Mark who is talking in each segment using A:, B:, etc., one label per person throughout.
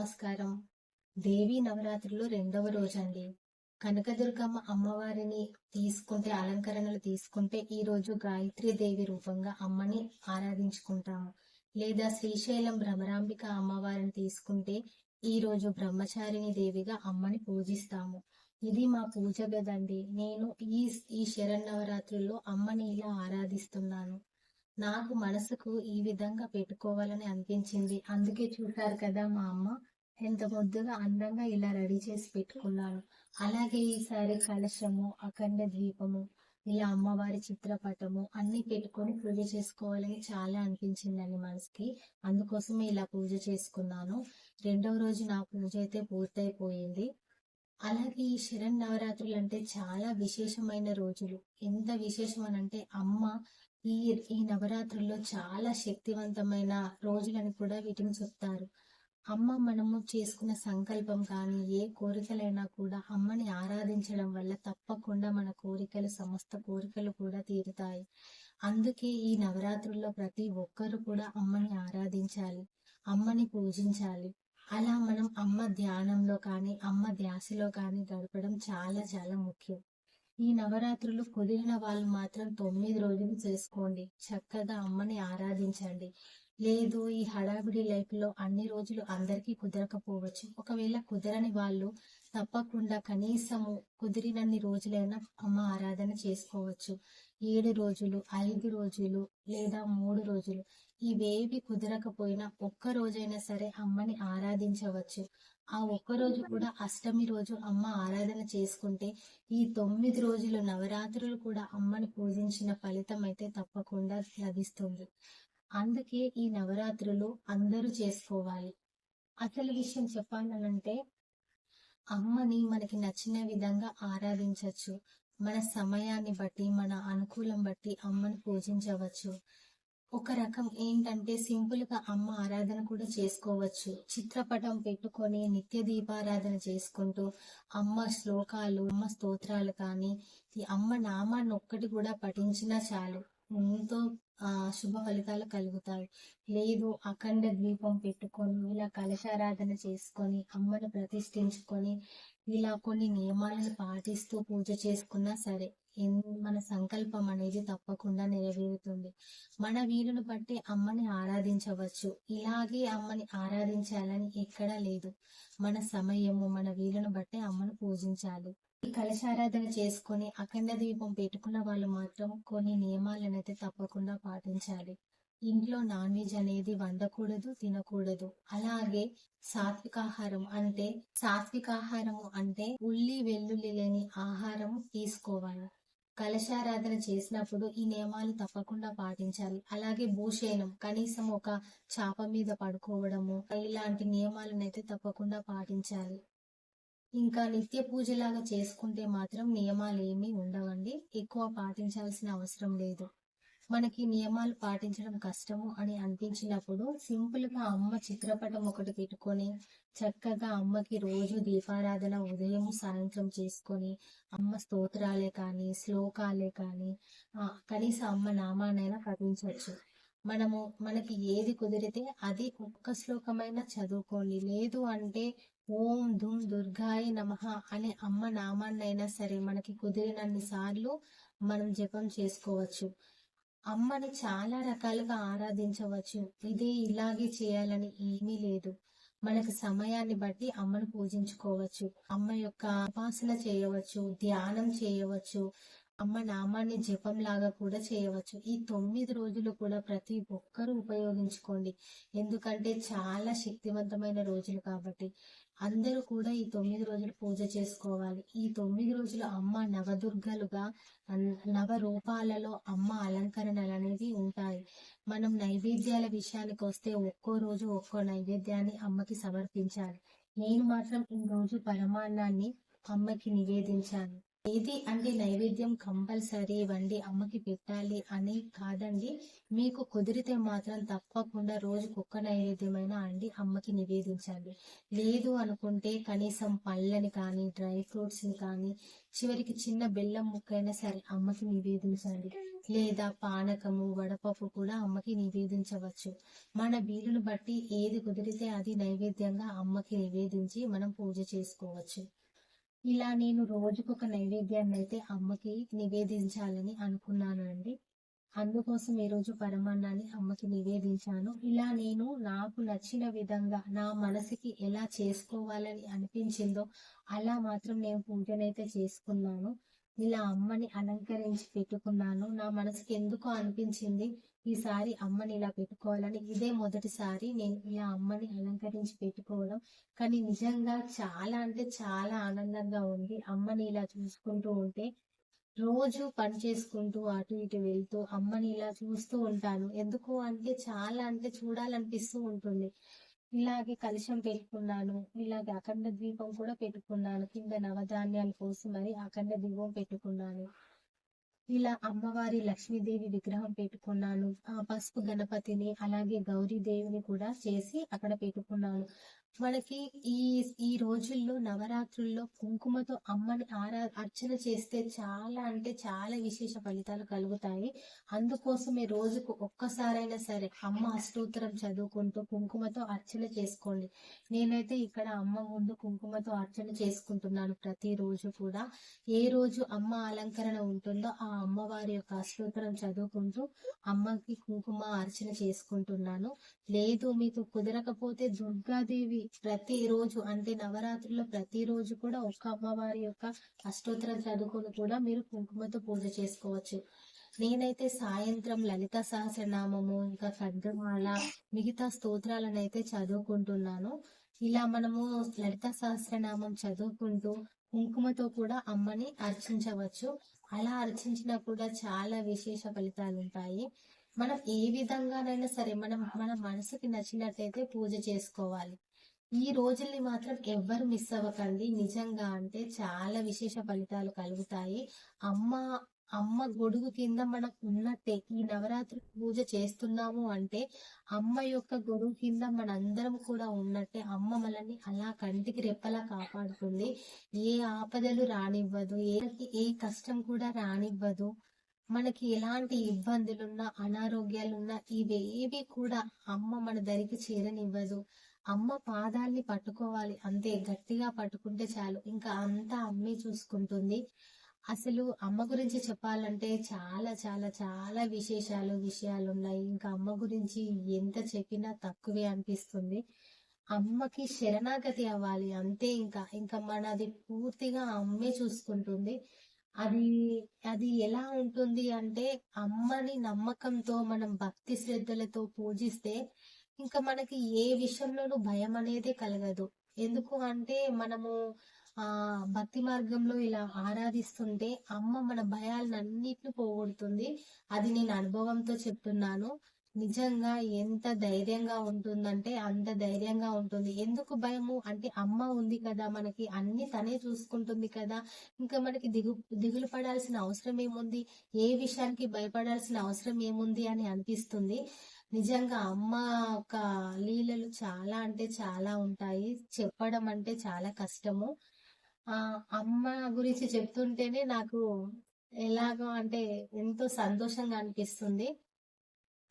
A: నమస్కారం. దేవీ నవరాత్రులు రెండవ రోజండి. కనకదుర్గమ్మ అమ్మవారిని అలంకరణలు తీసుకుంటే ఈ రోజు గాయత్రీ దేవి రూపంగా అమ్మని ఆరాధించుకుంటాము. లేదా శ్రీశైలం భ్రమరాంబిక అమ్మవారిని తీసుకుంటే ఈ రోజు బ్రహ్మచారిణి దేవిగా అమ్మని పూజిస్తాము. ఇది మా పూజ గదండి. నేను ఈ శరన్నవరాత్రుల్లో అమ్మని ఇలా ఆరాధిస్తున్నాను. నాకు మనసుకు ఈ విధంగా పెట్టుకోవాలని అనిపించింది. అందుకే చూశారు కదా మా అమ్మ ఎంత ముద్దుగా అందంగా ఇలా రెడీ చేసి పెట్టుకున్నాను. అలాగే ఈసారి కలశము, అఖండ ద్వీపము, ఇలా అమ్మవారి చిత్రపటము అన్ని పెట్టుకొని పూజ చేసుకోవాలని చాలా అనిపించిందండి మనసుకి. అందుకోసమే ఇలా పూజ చేసుకున్నాను. రెండవ రోజు నా పూజ అయితే పూర్తయిపోయింది. అలాగే ఈ శరన్నవరాత్రులు అంటే చాలా విశేషమైన రోజులు. ఎంత విశేషం అనంటే అమ్మ ఈ ఈ నవరాత్రుల్లో చాలా శక్తివంతమైన రోజులని కూడా వీటిని చెప్తారు. అమ్మ మనము చేసుకున్న సంకల్పం కానీ ఏ కోరికలైనా కూడా అమ్మని ఆరాధించడం వల్ల తప్పకుండా మన సమస్త కోరికలు కూడా తీరుతాయి. అందుకే ఈ నవరాత్రుల్లో ప్రతి ఒక్కరు కూడా అమ్మని ఆరాధించాలి, అమ్మని పూజించాలి. అలా మనం అమ్మ ధ్యానంలో కానీ అమ్మ ధ్యాసలో కానీ గడపడం చాలా చాలా ముఖ్యం. ఈ నవరాత్రులు కుదిరిన వాళ్ళు మాత్రం 9 రోజులు చేసుకోండి. చక్కగా అమ్మని ఆరాధించండి. లేదు ఈ హడావిడి లైఫ్ లో అన్ని రోజులు అందరికీ కుదరకపోవచ్చు. ఒకవేళ కుదరని వాళ్ళు తప్పకుండా కనీసము కుదిరినన్ని రోజులైనా అమ్మ ఆరాధన చేసుకోవచ్చు. 7 రోజులు, 5 రోజులు లేదా 3 రోజులు ఇవేవి కుదరకపోయినా ఒక్క రోజైనా సరే అమ్మని ఆరాధించవచ్చు. ఆ ఒక్క రోజు కూడా అష్టమి రోజు అమ్మ ఆరాధన చేసుకుంటే ఈ 9 రోజులు నవరాత్రులు కూడా అమ్మని పూజించిన ఫలితం అయితే తప్పకుండా లభిస్తుంది. అందుకే ఈ నవరాత్రులు అందరూ చేసుకోవాలి. అసలు విషయం చెప్పాలనంటే అమ్మని మనకి నచ్చిన విధంగా ఆరాధించవచ్చు. మన సమయాన్ని బట్టి మన అనుకూలం బట్టి అమ్మని పూజించవచ్చు. ఒక రకం ఏంటంటే సింపుల్ గా అమ్మ ఆరాధన కూడా చేసుకోవచ్చు. చిత్రపటం పెట్టుకొని నిత్య దీపారాధన చేసుకుంటూ అమ్మ శ్లోకాలు, అమ్మ స్తోత్రాలు కానీ ఈ అమ్మ నామాన్ని ఒక్కటి కూడా పఠించినా చాలు, ఎంతో శుభ ఫలితాలు కలుగుతాయి. లేదు అఖండ ద్వీపం పెట్టుకొని ఇలా కలశారాధన చేసుకొని అమ్మను ప్రతిష్ఠించుకొని ఇలా కొన్ని నియమాలను పాటిస్తూ పూజ చేసుకున్నా సరే మన సంకల్పం అనేది తప్పకుండా నెరవేరుతుంది. మన వీలును బట్టి అమ్మని ఆరాధించవచ్చు. ఇలాగే అమ్మని ఆరాధించాలని ఎక్కడా లేదు. మన సమయము మన వీలును బట్టి అమ్మను పూజించాలి. ఈ కలశారాధన చేసుకొని అఖండ దీపం పెట్టుకున్న వాళ్ళు మాత్రం కొన్ని నియమాలను అయితే తప్పకుండా పాటించాలి. ఇంట్లో నాన్ వెజ్ అనేది వండకూడదు, తినకూడదు. అలాగే సాత్వికాహారము అంటే ఉల్లి వెల్లుల్లి లేని ఆహారం తీసుకోవాలి. కలశారాధన చేసినప్పుడు ఈ నియమాలు తప్పకుండా పాటించాలి. అలాగే భూషయనం, కనీసం ఒక చాప మీద పడుకోవడము, ఇలాంటి నియమాలను అయితే తప్పకుండా పాటించాలి. ఇంకా నిత్య పూజలాగా చేసుకుంటే మాత్రం నియమాలు ఏమీ ఉండవండి. ఎక్కువ పాటించాల్సిన అవసరం లేదు. మనకి నియమాలు పాటించడం కష్టము అని అనిపించినప్పుడు సింపుల్ గా అమ్మ చిత్రపటం ఒకటి పెట్టుకొని చక్కగా అమ్మకి రోజు దీపారాధన ఉదయం సాయంత్రం చేసుకొని అమ్మ స్తోత్రాలే కానీ శ్లోకాలే కానీ కనీసం అమ్మ నామానైనా పఠించవచ్చు. మనకి ఏది కుదిరితే అది ఒక్క శ్లోకమైనా చదువుకోండి. లేదు అంటే ఓం ధూమ్ దుర్గాయ నమః అనే అమ్మ నామాన్నైనా సరే మనకి కుదిరినన్ని సార్లు మనం జపం చేసుకోవచ్చు. అమ్మని చాలా రకాలుగా ఆరాధించవచ్చు. ఇలాగే చేయాలని ఏమీ లేదు. మనకు సమయాన్ని బట్టి అమ్మను పూజించుకోవచ్చు. అమ్మ యొక్క ఉపాసన చేయవచ్చు, ధ్యానం చేయవచ్చు, అమ్మ నామాన్ని జపం లాగా కూడా చేయవచ్చు. ఈ 9 రోజులు కూడా ప్రతి ఒక్కరూ ఉపయోగించుకోండి. ఎందుకంటే చాలా శక్తివంతమైన రోజులు కాబట్టి అందరూ కూడా ఈ 9 రోజులు పూజ చేసుకోవాలి. ఈ 9 రోజులు అమ్మ నవదుర్గలుగా నవ రూపాలలో అమ్మ అలంకరణలు అనేవి ఉంటాయి. మనం నైవేద్యాల విషయానికి వస్తే ఒక్కో రోజు ఒక్కో నైవేద్యాన్ని అమ్మకి సమర్పించాలి. నేను మాత్రం ఈ రోజు పరమాన్నాన్ని అమ్మకి నివేదించాను. ఏది అంటే నైవేద్యం కంపల్సరీ ఇవ్వండి, అమ్మకి పెట్టాలి అని కాదండి. మీకు కుదిరితే మాత్రం తప్పకుండా రోజుకొక్క నైవేద్యమైనా అండి అమ్మకి నివేదించండి. లేదు అనుకుంటే కనీసం పళ్ళని కానీ, డ్రై ఫ్రూట్స్‌ని కానీ, చివరికి చిన్న బెల్లం ముక్కైనా సరే అమ్మకి నివేదించండి. లేదా పానకము, వడపప్పు కూడా అమ్మకి నివేదించవచ్చు. మన వీలుని బట్టి ఏది కుదిరితే అది నైవేద్యంగా అమ్మకి నివేదించి మనం పూజ చేసుకోవచ్చు. ఇలా నేను రోజుకొక నైవేద్యాన్నయితే అమ్మకి నివేదించాలని అనుకున్నానండి. అందుకోసం ఈరోజు పరమాన్నాన్ని అమ్మకి నివేదించాను. ఇలా నేను నాకు నచ్చిన విధంగా నా మనసుకి ఎలా చేసుకోవాలని అనిపించిందో అలా మాత్రం నేను పూజనైతే చేసుకున్నాను. ఇలా అమ్మని అలంకరించి పెట్టుకున్నాను. నా మనసుకి ఎందుకో అనిపించింది ఈసారి అమ్మని ఇలా పెట్టుకోవాలని. ఇదే మొదటిసారి నేను ఇలా అమ్మని అలంకరించి పెట్టుకోవడం. కానీ నిజంగా చాలా అంటే చాలా ఆనందంగా ఉంది. అమ్మని ఇలా చూసుకుంటూ ఉంటే రోజు పని చేసుకుంటూ అటు ఇటు వెళ్తూ అమ్మని ఇలా చూస్తూ ఉంటాను. ఎందుకు అంటే చూడాలనిపిస్తూ ఉంటుంది. ఇలాగే కలశం పెట్టుకున్నాను. ఇలాగే అఖండ దీపం కూడా పెట్టుకున్నాను. కింద నవధాన్యాలు పోసి మరి అఖండ దీపం పెట్టుకున్నాను. ఇలా అమ్మవారి లక్ష్మీదేవి విగ్రహం పెట్టుకున్నాను. పసుపు గణపతిని అలాగే గౌరీదేవిని కూడా చేసి అక్కడ పెట్టుకున్నాను. మనకి ఈ ఈ రోజుల్లో నవరాత్రుల్లో కుంకుమతో అమ్మని అర్చన చేస్తే చాలా అంటే చాలా విశేష ఫలితాలు కలుగుతాయి. అందుకోసమే రోజుకు ఒక్కసారైనా సరే అమ్మ అష్టోత్తరం చదువుకుంటూ కుంకుమతో అర్చన చేసుకోండి. నేనైతే ఇక్కడ అమ్మ ముందు కుంకుమతో అర్చన చేసుకుంటున్నాను ప్రతిరోజు కూడా. ఏ రోజు అమ్మ అలంకరణ ఉంటుందో ఆ అమ్మవారి యొక్క అష్టోత్తరం చదువుకుంటూ అమ్మకి కుంకుమ అర్చన చేసుకుంటున్నాను. లేదు మీకు కుదరకపోతే దుర్గాదేవి ప్రతిరోజు అంటే నవరాత్రుల్లో ప్రతిరోజు కూడా ఒక్క అమ్మవారి యొక్క అష్టోత్తరం చదువుకొని కూడా మీరు కుంకుమతో పూజ చేసుకోవచ్చు. నేనైతే సాయంత్రం లలిత సహస్రనామము ఇంకా ఖడ్గమాల మిగతా స్తోత్రాలను అయితే చదువుకుంటున్నాను. ఇలా మనము లలిత సహస్రనామం చదువుకుంటూ కుంకుమతో కూడా అమ్మని అర్చించవచ్చు. అలా అర్చించినా కూడా చాలా విశేష ఫలితాలు ఉంటాయి. మనం ఏ విధంగానైనా సరే మన మనసుకి నచ్చినట్టయితే పూజ చేసుకోవాలి. ఈ రోజుల్ని మాత్రం ఎవ్వరు మిస్ అవ్వకండి. నిజంగా అంటే చాలా విశేష ఫలితాలు కలుగుతాయి. అమ్మ అమ్మ గొడుగు కింద మనం ఉన్నట్టే ఈ నవరాత్రి పూజ చేస్తున్నాము అంటే అమ్మ యొక్క గొడుగు కింద మనందరం కూడా ఉన్నట్టే. అమ్మ మనల్ని అలా కంటికి రెప్పలా కాపాడుతుంది. ఏ ఆపదలు రానివ్వదు, ఏ కష్టం కూడా రానివ్వదు. మనకి ఎలాంటి ఇబ్బందులున్నా అనారోగ్యాలున్నా ఇవేవి కూడా అమ్మ మన దరికి చేరనివ్వదు. అమ్మ పాదాల్ని పట్టుకోవాలి అంతే, గట్టిగా పట్టుకుంటే చాలు, ఇంకా అంతా అమ్మే చూసుకుంటుంది. అసలు అమ్మ గురించి చెప్పాలంటే చాలా చాలా చాలా విషయాలు ఉన్నాయి. ఇంకా అమ్మ గురించి ఎంత చెప్పినా తక్కువే అనిపిస్తుంది. అమ్మకి శరణాగతి అవ్వాలి అంతే. ఇంకా మనది పూర్తిగా అమ్మే చూసుకుంటుంది. అది అది ఎలా ఉంటుంది అంటే అమ్మని నమ్మకంతో మనం భక్తి శ్రద్ధలతో పూజిస్తే ఇంకా మనకి ఏ విషయంలోనూ భయం అనేది కలగదు. ఎందుకు అంటే మనము భక్తి మార్గంలో ఇలా ఆరాధిస్తుంటే అమ్మ మన భయాలన్నిటిని పోగొడుతుంది. అది నేను అనుభవంతో చెప్తున్నాను. నిజంగా ఎంత ధైర్యంగా ఉంటుందంటే అంత ధైర్యంగా ఉంటుంది. ఎందుకు భయము అంటే అమ్మ ఉంది కదా, మనకి అన్ని తనే చూసుకుంటుంది కదా, ఇంకా మనకి దిగులు పడాల్సిన అవసరం ఏముంది, ఏ విషయానికి భయపడాల్సిన అవసరం ఏముంది అని అనిపిస్తుంది. నిజంగా అమ్మ ఒక లీలలు చాలా అంటే చాలా ఉంటాయి. చెప్పడం అంటే చాలా కష్టము. అమ్మ గురించి చెప్తుంటేనే నాకు ఎలాగో అంటే ఎంతో సంతోషంగా అనిపిస్తుంది.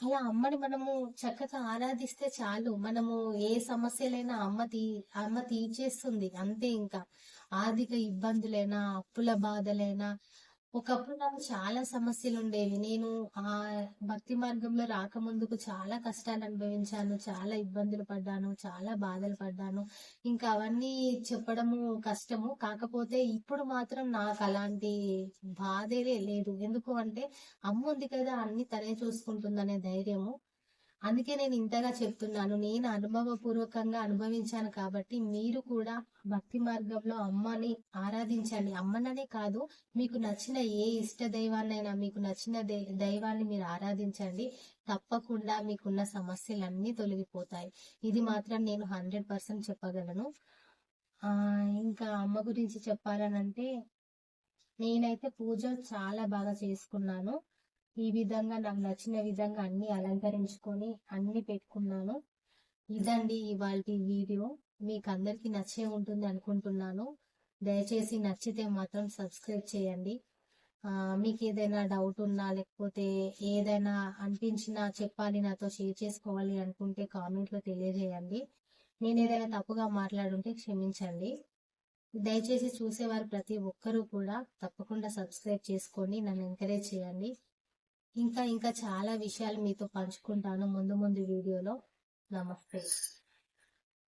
A: అలా అమ్మని మనము చక్కగా ఆరాధిస్తే చాలు. మనము ఏ సమస్యలైనా అమ్మ తీర్చేస్తుంది అంతే. ఇంకా ఆర్థిక ఇబ్బందులైనా, అప్పుల బాధలైనా, ఒకప్పుడు నాకు చాలా సమస్యలు ఉండేవి. నేను ఆ భక్తి మార్గంలో రాకముందుకు చాలా కష్టాలు అనుభవించాను, చాలా ఇబ్బందులు పడ్డాను, చాలా బాధలు పడ్డాను. ఇంకా అవన్నీ చెప్పడము కష్టము. కాకపోతే ఇప్పుడు మాత్రం నాకు అలాంటి బాధే లేదు. ఎందుకు అంటే అమ్మ ఉంది కదా, అన్ని తనే చూసుకుంటుందనే ధైర్యము. అందుకే నేను ఇంతగా చెప్తున్నాను. నేను అనుభవపూర్వకంగా అనుభవించాను కాబట్టి మీరు కూడా భక్తి మార్గంలో అమ్మని ఆరాధించండి. అమ్మననే కాదు, మీకు నచ్చిన ఏ ఇష్ట దైవాన్నైనా, మీకు నచ్చిన దైవాన్ని మీరు ఆరాధించండి. తప్పకుండా మీకున్న సమస్యలన్నీ తొలగిపోతాయి. ఇది మాత్రం నేను 100% చెప్పగలను. ఇంకా అమ్మ గురించి చెప్పాలనంటే నేనైతే పూజ చాలా బాగా చేసుకున్నాను. ఈ విధంగా నాకు నచ్చిన విధంగా అన్ని అలంకరించుకొని అన్ని పెట్టుకున్నాను. ఇదండి ఇవాల్టి వీడియో. మీకు అందరికీ నచ్చే ఉంటుంది అనుకుంటున్నాను. దయచేసి నచ్చితే మాత్రం సబ్స్క్రైబ్ చేయండి. మీకు ఏదైనా డౌట్ ఉన్నా లేకపోతే ఏదైనా అనిపించినా చెప్పాలి, నాతో షేర్ చేసుకోవాలి అనుకుంటే కామెంట్లో తెలియజేయండి. నేను ఏదైనా తప్పుగా మాట్లాడుంటే క్షమించండి. దయచేసి చూసేవారు ప్రతి ఒక్కరూ కూడా తప్పకుండా సబ్స్క్రైబ్ చేసుకొని నన్ను ఎంకరేజ్ చేయండి. ఇంకా ఇంకా చాలా విషయాలు మీతో పంచుకుంటాను ముందు ముందు వీడియోలో. నమస్తే.